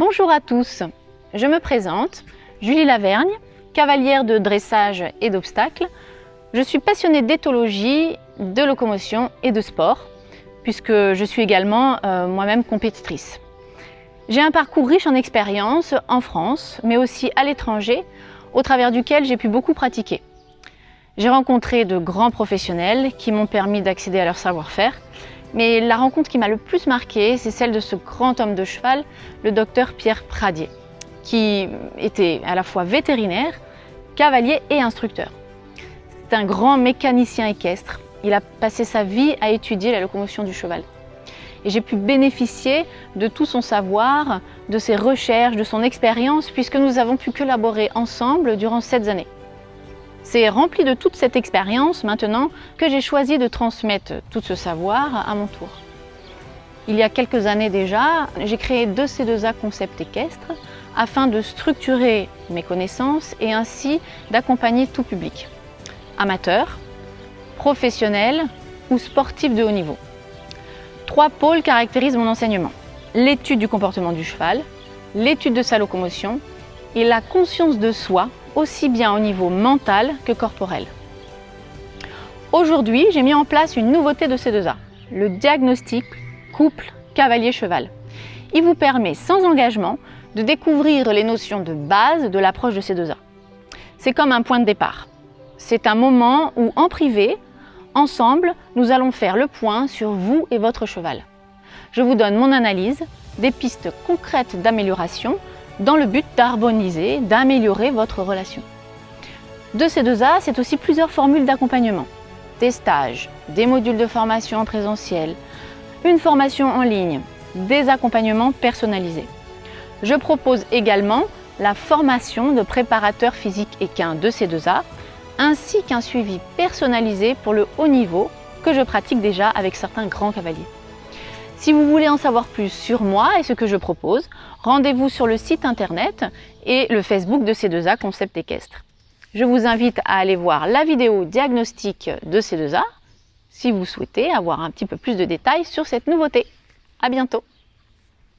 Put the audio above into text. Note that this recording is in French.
Bonjour à tous, je me présente, Julie Lavergne, cavalière de dressage et d'obstacles. Je suis passionnée d'éthologie, de locomotion et de sport, puisque je suis également moi-même compétitrice. J'ai un parcours riche en expériences en France, mais aussi à l'étranger, au travers duquel j'ai pu beaucoup pratiquer. J'ai rencontré de grands professionnels qui m'ont permis d'accéder à leur savoir-faire, mais la rencontre qui m'a le plus marquée, c'est celle de ce grand homme de cheval, le docteur Pierre Pradier, qui était à la fois vétérinaire, cavalier et instructeur. C'est un grand mécanicien équestre. Il a passé sa vie à étudier la locomotion du cheval. Et j'ai pu bénéficier de tout son savoir, de ses recherches, de son expérience, puisque nous avons pu collaborer ensemble durant 7 années. C'est rempli de toute cette expérience maintenant que j'ai choisi de transmettre tout ce savoir à mon tour. Il y a quelques années déjà, j'ai créé C2A Concept Équestre afin de structurer mes connaissances et ainsi d'accompagner tout public, amateurs, professionnels ou sportifs de haut niveau. 3 pôles caractérisent mon enseignement: l'étude du comportement du cheval, l'étude de sa locomotion et la conscience de soi, aussi bien au niveau mental que corporel. Aujourd'hui, j'ai mis en place une nouveauté de C2A, le diagnostic couple cavalier-cheval. Il vous permet sans engagement de découvrir les notions de base de l'approche de C2A. C'est comme un point de départ. C'est un moment où, en privé, ensemble, nous allons faire le point sur vous et votre cheval. Je vous donne mon analyse, des pistes concrètes d'amélioration dans le but d'harmoniser, d'améliorer votre relation. De C2A, c'est aussi plusieurs formules d'accompagnement. Des stages, des modules de formation en présentiel, une formation en ligne, des accompagnements personnalisés. Je propose également la formation de préparateur physique équin de C2A, ainsi qu'un suivi personnalisé pour le haut niveau que je pratique déjà avec certains grands cavaliers. Si vous voulez en savoir plus sur moi et ce que je propose, rendez-vous sur le site internet et le Facebook de C2A Concept Équestre. Je vous invite à aller voir la vidéo diagnostic de C2A si vous souhaitez avoir un petit peu plus de détails sur cette nouveauté. À bientôt!